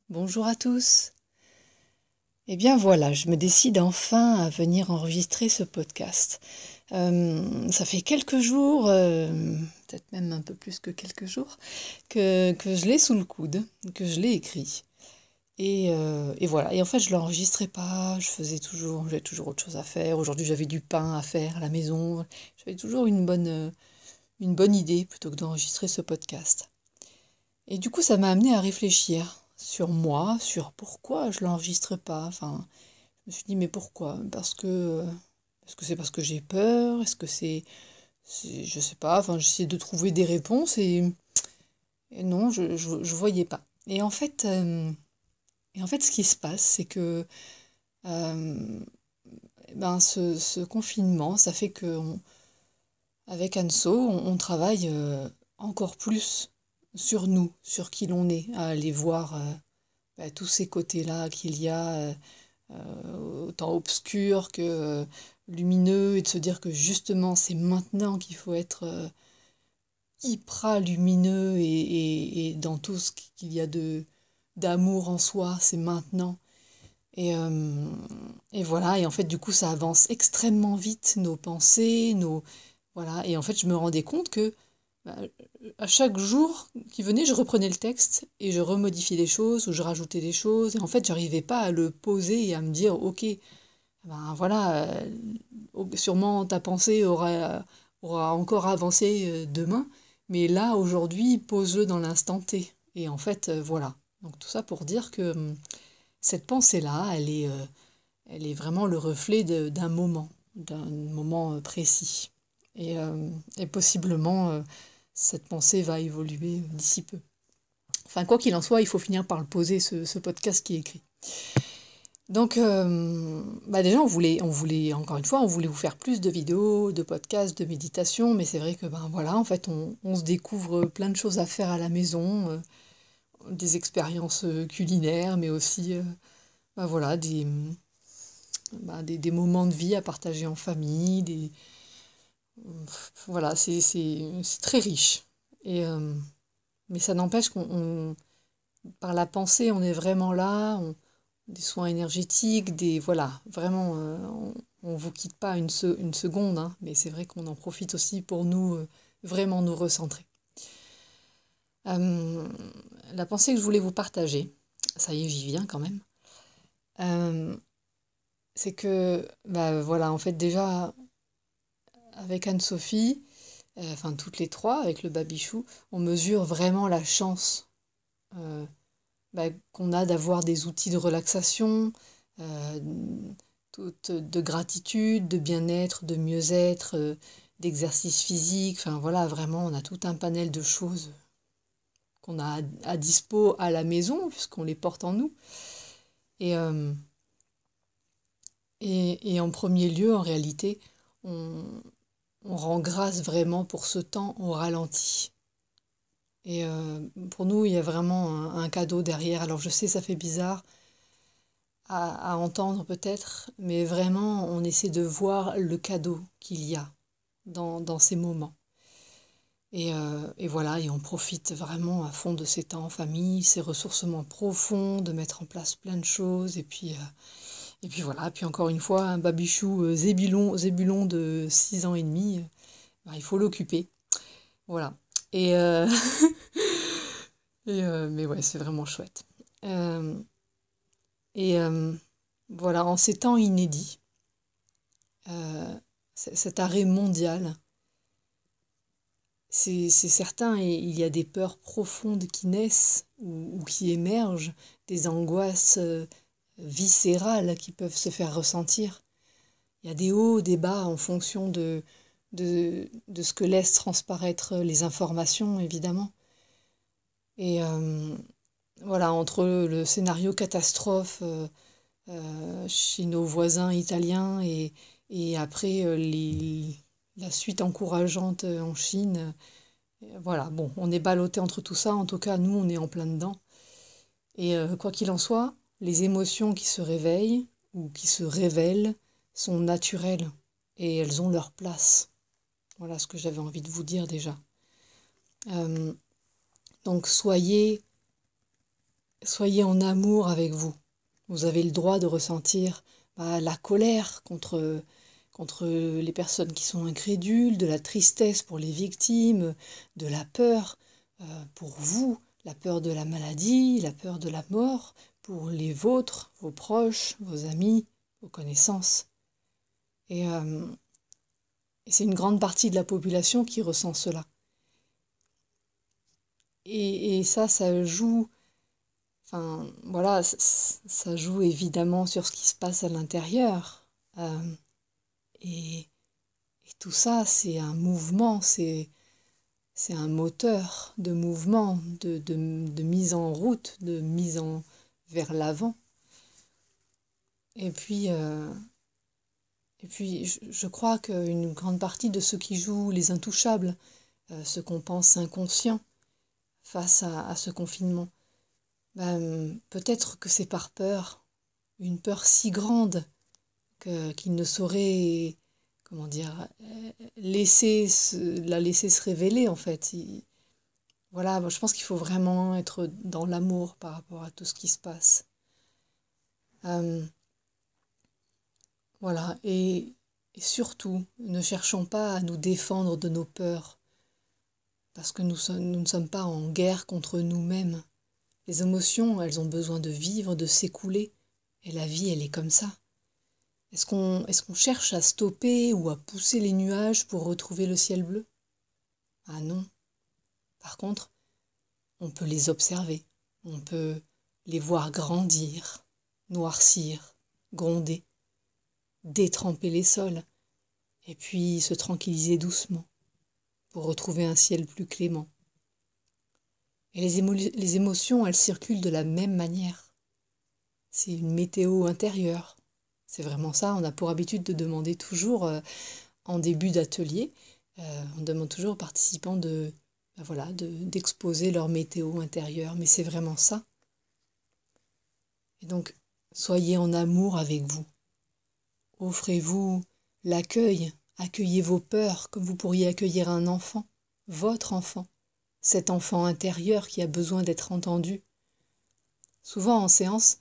Bonjour à tous. Eh bien voilà, je me décide enfin à venir enregistrer ce podcast. Ça fait quelques jours, peut-être même un peu plus que quelques jours, que je l'ai sous le coude, que je l'ai écrit. Et voilà. Et en fait, je l'enregistrais pas. J'avais toujours autre chose à faire. Aujourd'hui, j'avais du pain à faire à la maison. J'avais toujours une bonne idée plutôt que d'enregistrer ce podcast. Et du coup, ça m'a amené à réfléchir sur moi, sur pourquoi je l'enregistre pas. Enfin, je me suis dit, mais pourquoi? Est-ce que c'est parce que j'ai peur? Je sais pas. Enfin, j'essayais de trouver des réponses et non, je voyais pas. Et en fait, ce qui se passe, c'est que euh, ce confinement, ça fait avec Anso, on travaille encore plus sur nous, sur qui l'on est, à aller voir tous ces côtés-là qu'il y a, autant obscurs que lumineux, et de se dire que justement c'est maintenant qu'il faut être hyper lumineux et dans tout ce qu'il y a d'amour en soi, c'est maintenant. Et, euh, et voilà, et en fait du coup ça avance extrêmement vite, nos pensées, Voilà, et en fait je me rendais compte que bah, à chaque jour qui venait, je reprenais le texte et je remodifiais des choses ou je rajoutais des choses. Et en fait, j'arrivais pas à le poser et à me dire, ok, ben voilà, sûrement ta pensée aura encore avancé demain, mais là, aujourd'hui, pose-le dans l'instant T. Et en fait, voilà. Donc tout ça pour dire que cette pensée-là, elle est vraiment le reflet d'un moment précis. Et possiblement, cette pensée va évoluer d'ici peu. Enfin, quoi qu'il en soit, il faut finir par le poser, ce podcast qui est écrit. Donc, déjà, encore une fois, on voulait vous faire plus de vidéos, de podcasts, de méditation, mais c'est vrai que, ben voilà, en fait, on se découvre plein de choses à faire à la maison, des expériences culinaires, mais aussi, voilà, des moments de vie à partager en famille, voilà, c'est très riche. Et, mais ça n'empêche par la pensée, on est vraiment là, des soins énergétiques, voilà, vraiment, on vous quitte pas une seconde, hein, mais c'est vrai qu'on en profite aussi pour vraiment nous recentrer. Euh, la pensée que je voulais vous partager, ça y est, j'y viens quand même, euh, c'est que, bah voilà, en fait, déjà, avec Anne-Sophie, enfin toutes les trois, avec le babichou, on mesure vraiment la chance euh, qu'on a d'avoir des outils de relaxation, euh, de gratitude, de bien-être, de mieux-être, d'exercice physique. Enfin voilà, vraiment, on a tout un panel de choses qu'on a à dispo à la maison, puisqu'on les porte en nous. Et, euh, et en premier lieu, en réalité, on, on rend grâce vraiment pour ce temps au ralenti. Et pour nous, il y a vraiment un cadeau derrière. Alors je sais, ça fait bizarre à entendre peut-être, mais vraiment, on essaie de voir le cadeau qu'il y a dans ces moments. Et voilà, et on profite vraiment à fond de ces temps en famille, ces ressourcements profonds, de mettre en place plein de choses. Et puis voilà, puis encore une fois, un babichou zébulon de 6 ans et demi, il faut l'occuper. Voilà. Et, mais ouais, c'est vraiment chouette. Euh, et voilà, en ces temps inédits, euh, cet arrêt mondial, c'est certain, et il y a des peurs profondes qui naissent ou qui émergent, des angoisses viscérales qui peuvent se faire ressentir. Il y a des hauts, des bas en fonction de ce que laissent transparaître les informations, évidemment. Et voilà, entre le scénario catastrophe chez nos voisins italiens et après la suite encourageante en Chine. Voilà, bon, on est ballotté entre tout ça. En tout cas, nous, on est en plein dedans. Et quoi qu'il en soit, les émotions qui se réveillent ou qui se révèlent sont naturelles et elles ont leur place. Voilà ce que j'avais envie de vous dire déjà. Euh, donc Soyez en amour avec vous. Vous avez le droit de ressentir la colère contre les personnes qui sont incrédules, de la tristesse pour les victimes, de la peur pour vous, la peur de la maladie, la peur de la mort, pour les vôtres, vos proches, vos amis, vos connaissances. Et c'est une grande partie de la population qui ressent cela. Et ça joue, enfin voilà, ça joue évidemment sur ce qui se passe à l'intérieur. Et tout ça, c'est un mouvement, c'est un moteur de mouvement, de mise en route, de mise vers l'avant. Et puis je crois qu'une grande partie de ceux qui jouent les intouchables, ceux qu'on pense inconscients face à ce confinement, peut-être que c'est par peur, une peur si grande qu'ils ne sauraient, comment dire, la laisser se révéler en fait. Voilà, moi, je pense qu'il faut vraiment être dans l'amour par rapport à tout ce qui se passe. Euh, voilà, et surtout, ne cherchons pas à nous défendre de nos peurs, parce que nous ne sommes pas en guerre contre nous-mêmes. Les émotions, elles ont besoin de vivre, de s'écouler, et la vie, elle est comme ça. Est-ce qu'on cherche à stopper ou à pousser les nuages pour retrouver le ciel bleu? Ah non. Par contre, on peut les observer, on peut les voir grandir, noircir, gronder, détremper les sols, et puis se tranquilliser doucement pour retrouver un ciel plus clément. Et les émotions, elles circulent de la même manière. C'est une météo intérieure. C'est vraiment ça, on a pour habitude de demander toujours, en début d'atelier, on demande toujours aux participants d'exposer leur météo intérieure, mais c'est vraiment ça. Et donc, soyez en amour avec vous. Offrez-vous l'accueil, accueillez vos peurs comme vous pourriez accueillir un enfant, votre enfant, cet enfant intérieur qui a besoin d'être entendu. Souvent en séance,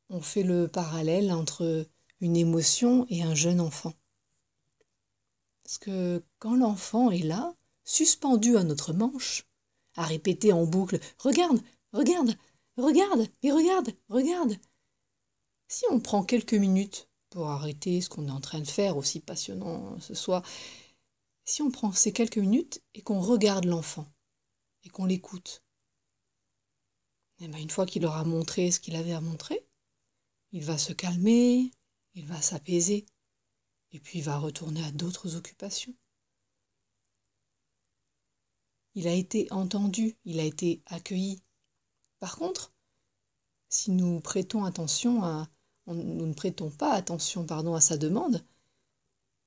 on fait le parallèle entre une émotion et un jeune enfant. Parce que quand l'enfant est là, suspendu à notre manche, à répéter en boucle « Regarde, regarde, regarde, et regarde, regarde !» Si on prend quelques minutes pour arrêter ce qu'on est en train de faire, aussi passionnant ce soit, si on prend ces quelques minutes et qu'on regarde l'enfant et qu'on l'écoute, et bien une fois qu'il aura montré ce qu'il avait à montrer, il va se calmer, il va s'apaiser, et puis il va retourner à d'autres occupations. Il a été entendu, il a été accueilli. Par contre, si nous prêtons attention nous ne prêtons pas attention à sa demande,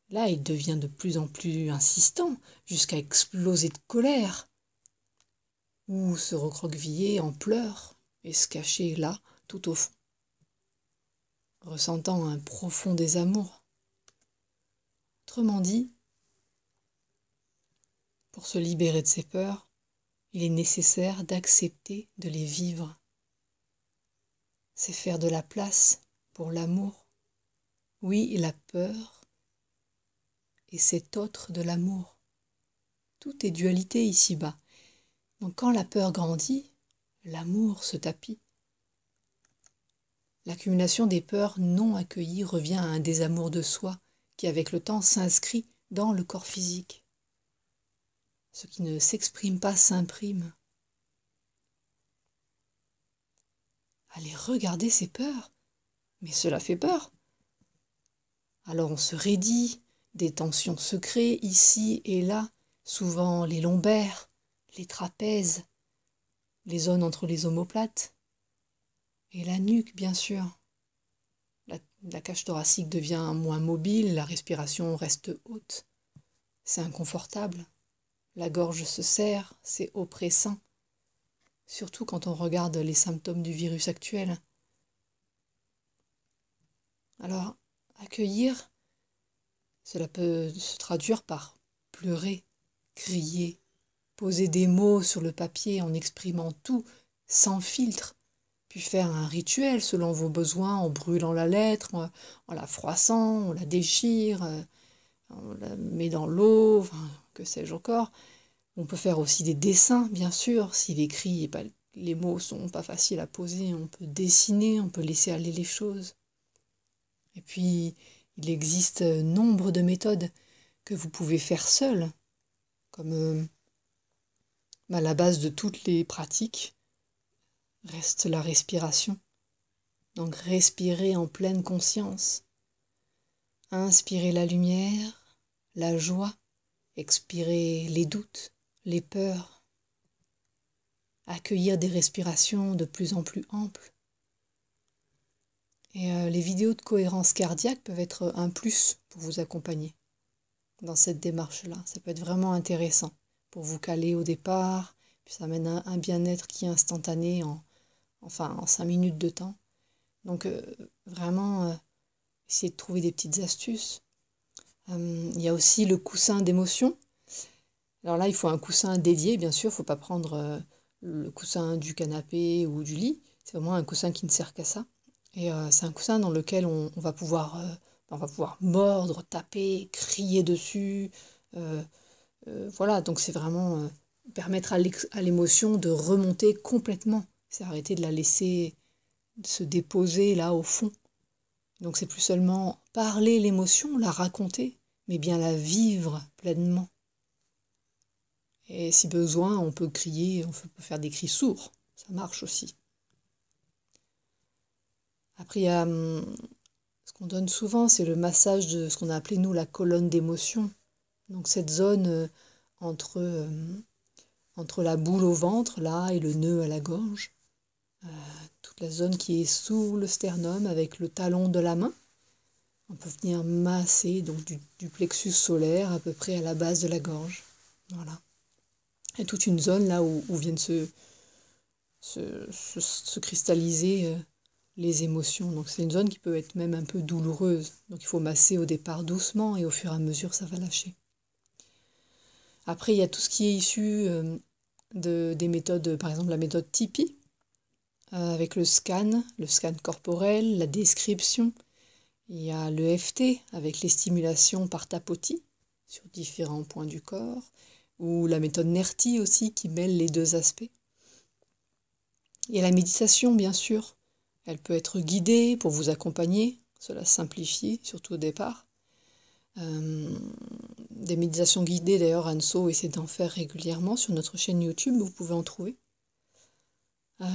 là il devient de plus en plus insistant, jusqu'à exploser de colère, ou se recroqueviller en pleurs et se cacher là, tout au fond, ressentant un profond désamour. Autrement dit, pour se libérer de ses peurs, il est nécessaire d'accepter de les vivre. C'est faire de la place pour l'amour. Oui, la peur et cet autre de l'amour. Tout est dualité ici-bas. Donc quand la peur grandit, l'amour se tapit. L'accumulation des peurs non accueillies revient à un désamour de soi qui avec le temps s'inscrit dans le corps physique. Ce qui ne s'exprime pas s'imprime. Allez regarder ses peurs, mais cela fait peur. Alors on se raidit, des tensions se créent ici et là, souvent les lombaires, les trapèzes, les zones entre les omoplates, et la nuque bien sûr. La cage thoracique devient moins mobile, la respiration reste haute. C'est inconfortable. La gorge se serre, c'est oppressant. Surtout quand on regarde les symptômes du virus actuel. Alors, accueillir, cela peut se traduire par pleurer, crier, poser des mots sur le papier en exprimant tout sans filtre, puis faire un rituel selon vos besoins en brûlant la lettre, en la froissant, on la déchire, on la met dans l'eau, enfin, que sais-je encore. On peut faire aussi des dessins, bien sûr, si l'écrit et pas, les mots sont pas faciles à poser, on peut dessiner, on peut laisser aller les choses. Et puis, il existe nombre de méthodes que vous pouvez faire seul, comme à la base de toutes les pratiques reste la respiration. Donc respirez en pleine conscience. Inspirez la lumière, la joie, expirez les doutes, les peurs. Accueillir des respirations de plus en plus amples. Et les vidéos de cohérence cardiaque peuvent être un plus pour vous accompagner dans cette démarche-là. Ça peut être vraiment intéressant pour vous caler au départ, puis ça amène un bien-être qui est instantané en 5 minutes de temps. Donc vraiment, essayez de trouver des petites astuces. Il y a aussi le coussin d'émotion. Alors là, il faut un coussin dédié, bien sûr, il ne faut pas prendre le coussin du canapé ou du lit. C'est vraiment un coussin qui ne sert qu'à ça. Et c'est un coussin dans lequel on va pouvoir mordre, taper, crier dessus. Voilà, donc c'est vraiment permettre à l'émotion de remonter complètement. C'est arrêter de la laisser se déposer là au fond. Donc c'est plus seulement parler l'émotion, la raconter, mais bien la vivre pleinement. Et si besoin, on peut crier, on peut faire des cris sourds, ça marche aussi. Après, il y a ce qu'on donne souvent, c'est le massage de ce qu'on a appelé nous la colonne d'émotion. Donc cette zone entre la boule au ventre, là, et le nœud à la gorge. Toute la zone qui est sous le sternum avec le talon de la main. On peut venir masser donc du plexus solaire à peu près à la base de la gorge. Voilà. Et toute une zone là où viennent se cristalliser les émotions. Donc c'est une zone qui peut être même un peu douloureuse. Donc il faut masser au départ doucement et au fur et à mesure ça va lâcher. Après il y a tout ce qui est issu des méthodes, par exemple la méthode Tipeee, avec le scan corporel, la description. Il y a l'EFT avec les stimulations par tapotis sur différents points du corps, ou la méthode NERTI aussi qui mêle les deux aspects. Il y a la méditation bien sûr, elle peut être guidée pour vous accompagner, cela simplifie surtout au départ. Des méditations guidées d'ailleurs, Anso essaie d'en faire régulièrement sur notre chaîne YouTube, vous pouvez en trouver.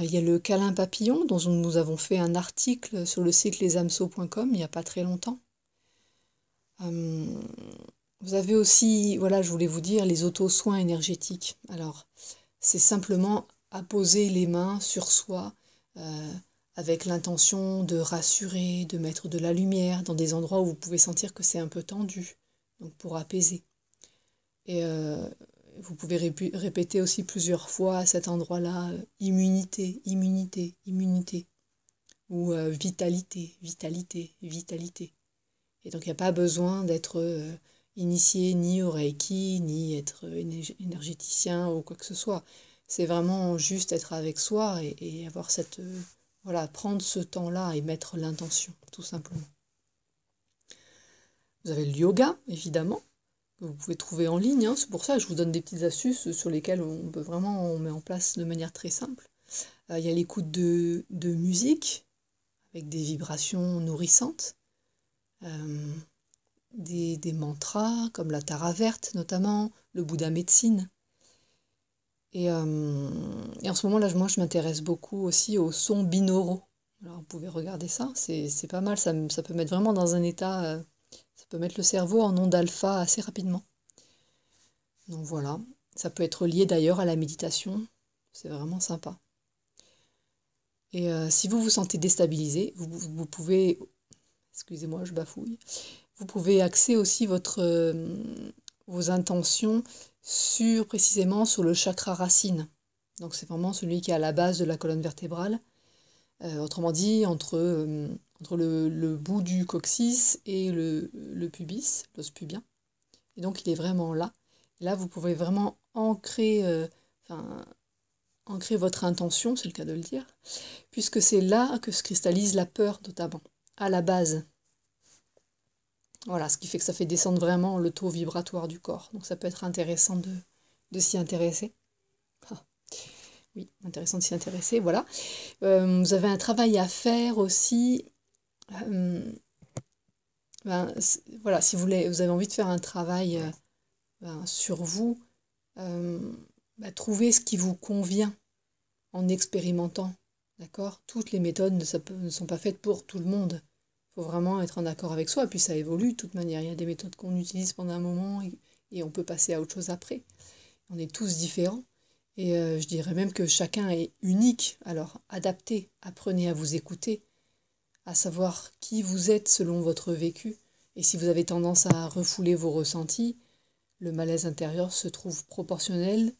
Il y a le câlin papillon dont nous avons fait un article sur le site lesamso.com il n'y a pas très longtemps. Vous avez aussi, voilà, je voulais vous dire, les auto-soins énergétiques. Alors, c'est simplement apposer les mains sur soi avec l'intention de rassurer, de mettre de la lumière dans des endroits où vous pouvez sentir que c'est un peu tendu, donc pour apaiser. Et vous pouvez répéter aussi plusieurs fois à cet endroit-là immunité, immunité, immunité, ou vitalité, vitalité, vitalité. Et donc il n'y a pas besoin d'être initié ni au Reiki, ni être énergéticien ou quoi que ce soit. C'est vraiment juste être avec soi et avoir cette... voilà, prendre ce temps-là et mettre l'intention, tout simplement. Vous avez le yoga, évidemment, que vous pouvez trouver en ligne. Hein. C'est pour ça que je vous donne des petites astuces sur lesquelles on met en place de manière très simple. Il y a l'écoute de musique, avec des vibrations nourrissantes. Des mantras, comme la Tara verte notamment, le Bouddha médecine. Et en ce moment-là, moi, je m'intéresse beaucoup aussi aux sons binauraux. Alors, vous pouvez regarder ça, c'est pas mal, ça peut mettre vraiment dans un état... ça peut mettre le cerveau en onde alpha assez rapidement. Donc voilà, ça peut être lié d'ailleurs à la méditation, c'est vraiment sympa. Et si vous vous sentez déstabilisé, vous pouvez... Excusez-moi, je bafouille. Vous pouvez axer aussi vos intentions précisément sur le chakra racine. Donc c'est vraiment celui qui est à la base de la colonne vertébrale. Autrement dit, entre le bout du coccyx et le pubis, l'os pubien. Et donc il est vraiment là. Et là, vous pouvez vraiment ancrer, ancrer votre intention, c'est le cas de le dire, puisque c'est là que se cristallise la peur notamment, à la base. Voilà, ce qui fait que ça fait descendre vraiment le taux vibratoire du corps. Donc ça peut être intéressant de s'y intéresser. Ah, oui, intéressant de s'y intéresser, voilà. Vous avez un travail à faire aussi. Voilà, si vous avez envie de faire un travail sur vous, trouvez ce qui vous convient en expérimentant. D'accord? Toutes les méthodes ne sont pas faites pour tout le monde. Il faut vraiment être en accord avec soi, puis ça évolue de toute manière. Il y a des méthodes qu'on utilise pendant un moment et on peut passer à autre chose après. On est tous différents. Et je dirais même que chacun est unique. Alors adaptez, apprenez à vous écouter, à savoir qui vous êtes selon votre vécu. Et si vous avez tendance à refouler vos ressentis, le malaise intérieur se trouve proportionnel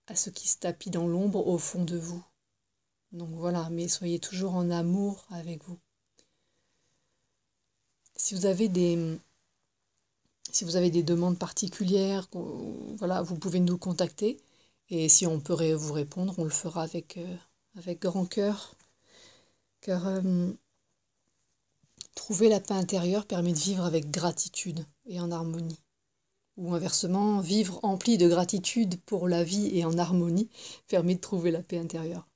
à ce qui se tapit dans l'ombre au fond de vous. Donc voilà, mais soyez toujours en amour avec vous. Si vous avez des demandes particulières, voilà, vous pouvez nous contacter. Et si on peut vous répondre, on le fera avec grand cœur. Car trouver la paix intérieure permet de vivre avec gratitude et en harmonie. Ou inversement, vivre empli de gratitude pour la vie et en harmonie permet de trouver la paix intérieure.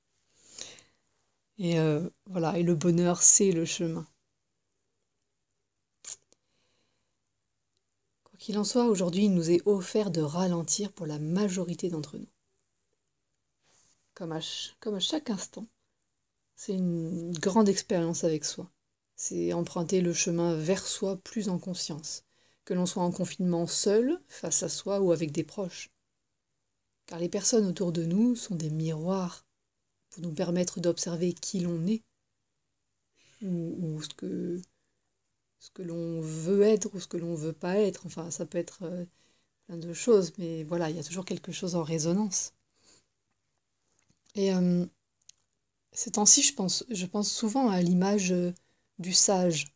Et voilà, et le bonheur, c'est le chemin. Quoi qu'il en soit, aujourd'hui, il nous est offert de ralentir pour la majorité d'entre nous. Comme à chaque instant, c'est une grande expérience avec soi. C'est emprunter le chemin vers soi plus en conscience, que l'on soit en confinement seul, face à soi ou avec des proches. Car les personnes autour de nous sont des miroirs pour nous permettre d'observer qui l'on est, ou ce que l'on veut être ou ce que l'on veut pas être. Enfin, ça peut être plein de choses, mais voilà, il y a toujours quelque chose en résonance. Et ces temps-ci, je pense souvent à l'image du sage.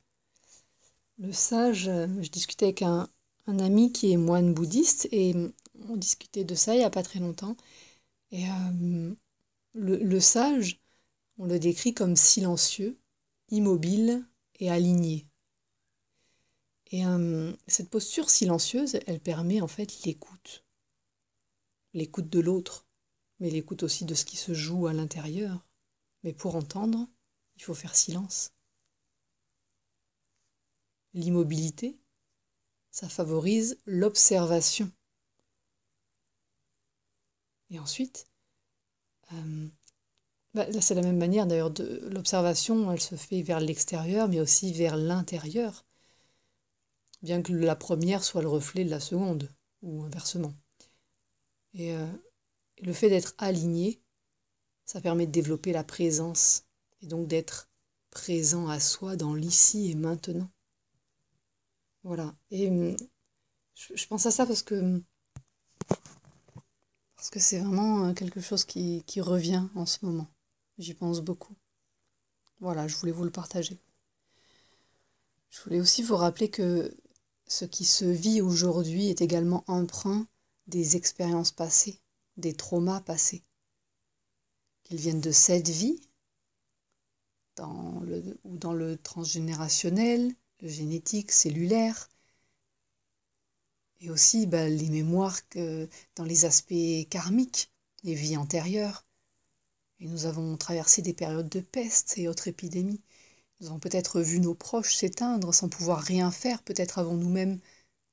Le sage, je discutais avec un ami qui est moine bouddhiste et on discutait de ça il n'y a pas très longtemps. Et le sage, on le décrit comme silencieux, immobile et aligné. Et cette posture silencieuse, elle permet en fait l'écoute. L'écoute de l'autre, mais l'écoute aussi de ce qui se joue à l'intérieur. Mais pour entendre, il faut faire silence. L'immobilité, ça favorise l'observation. Et ensuite, là c'est la même manière d'ailleurs, de l'observation, elle se fait vers l'extérieur, mais aussi vers l'intérieur. Bien que la première soit le reflet de la seconde, ou inversement. Et le fait d'être aligné, ça permet de développer la présence, et donc d'être présent à soi dans l'ici et maintenant. Voilà. Et je pense à ça parce que c'est vraiment quelque chose qui revient en ce moment. J'y pense beaucoup. Voilà, je voulais vous le partager. Je voulais aussi vous rappeler que ce qui se vit aujourd'hui est également empreint des expériences passées, des traumas passés. Qu'ils viennent de cette vie, ou dans le transgénérationnel, le génétique, cellulaire, et aussi les mémoires dans les aspects karmiques, les vies antérieures. Et nous avons traversé des périodes de peste et autres épidémies. Nous avons peut-être vu nos proches s'éteindre sans pouvoir rien faire, peut-être avons nous-mêmes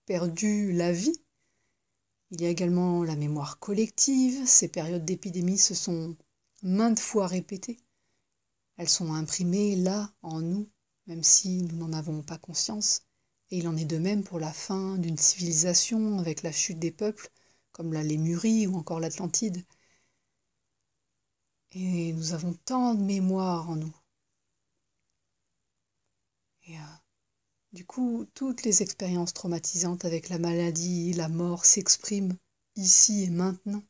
perdu la vie. Il y a également la mémoire collective, ces périodes d'épidémie se sont maintes fois répétées. Elles sont imprimées là, en nous, même si nous n'en avons pas conscience. Et il en est de même pour la fin d'une civilisation avec la chute des peuples, comme la Lémurie ou encore l'Atlantide. Et nous avons tant de mémoire en nous. Et du coup, toutes les expériences traumatisantes avec la maladie, la mort s'expriment ici et maintenant.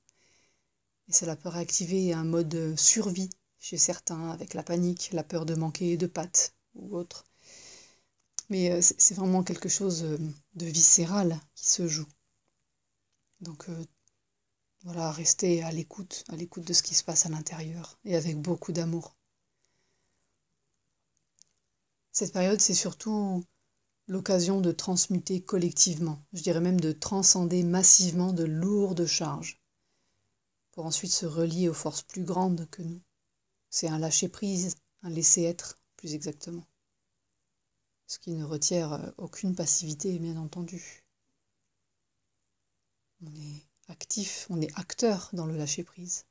Et cela peut réactiver un mode survie chez certains, avec la panique, la peur de manquer de pâtes ou autre. Mais c'est vraiment quelque chose de viscéral qui se joue. Donc voilà, rester à l'écoute de ce qui se passe à l'intérieur, et avec beaucoup d'amour. Cette période, c'est surtout l'occasion de transmuter collectivement, je dirais même de transcender massivement de lourdes charges, pour ensuite se relier aux forces plus grandes que nous. C'est un lâcher-prise, un laisser-être, plus exactement. Ce qui ne requiert aucune passivité, bien entendu. On est actif, on est acteur dans le lâcher-prise,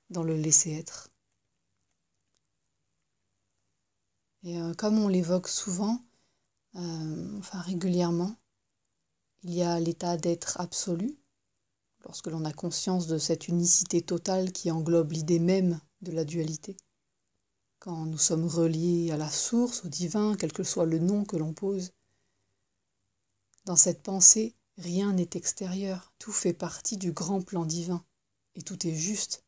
dans le laisser-être. Et comme on l'évoque souvent, régulièrement, il y a l'état d'être absolu, lorsque l'on a conscience de cette unicité totale qui englobe l'idée même de la dualité. Quand nous sommes reliés à la source, au divin, quel que soit le nom que l'on pose. Dans cette pensée, rien n'est extérieur, tout fait partie du grand plan divin, et tout est juste.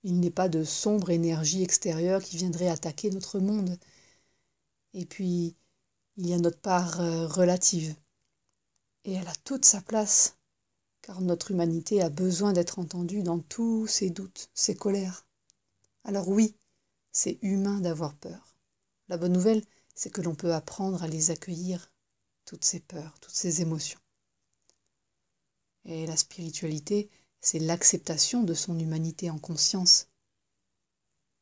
Il n'est pas de sombre énergie extérieure qui viendrait attaquer notre monde. Et puis, il y a notre part relative, et elle a toute sa place, car notre humanité a besoin d'être entendue dans tous ses doutes, ses colères. Alors oui, c'est humain d'avoir peur. La bonne nouvelle, c'est que l'on peut apprendre à les accueillir, toutes ces peurs, toutes ces émotions. Et la spiritualité, c'est l'acceptation de son humanité en conscience,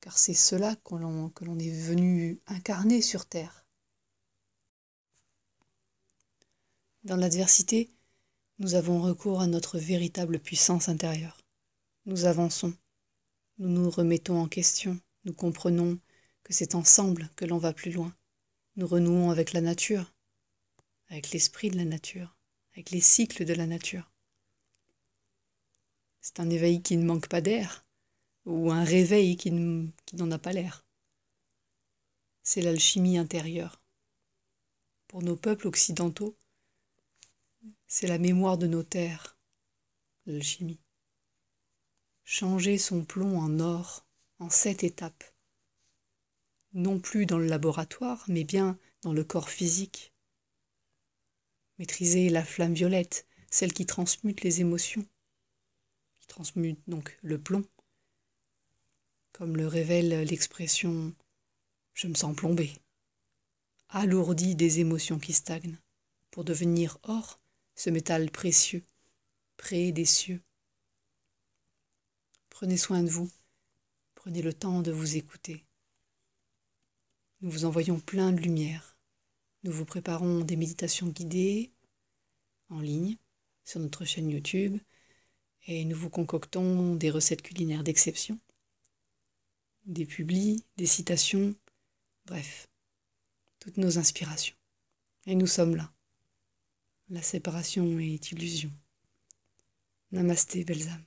car c'est cela que l'on est venu incarner sur Terre. Dans l'adversité, nous avons recours à notre véritable puissance intérieure. Nous avançons, nous nous remettons en question, nous comprenons que c'est ensemble que l'on va plus loin. Nous renouons avec la nature, avec l'esprit de la nature, avec les cycles de la nature. C'est un éveil qui ne manque pas d'air, ou un réveil qui n'en a pas l'air. C'est l'alchimie intérieure. Pour nos peuples occidentaux, c'est la mémoire de nos terres, l'alchimie. Changer son plomb en or en 7 étapes. Non plus dans le laboratoire, mais bien dans le corps physique. Maîtriser la flamme violette, celle qui transmute les émotions, qui transmute donc le plomb, comme le révèle l'expression « je me sens plombé », alourdi des émotions qui stagnent, pour devenir or, ce métal précieux, près des cieux. Prenez soin de vous, prenez le temps de vous écouter. Nous vous envoyons plein de lumière. Nous vous préparons des méditations guidées en ligne sur notre chaîne YouTube et nous vous concoctons des recettes culinaires d'exception, des publis, des citations, bref, toutes nos inspirations. Et nous sommes là. La séparation est illusion. Namasté, belles âmes.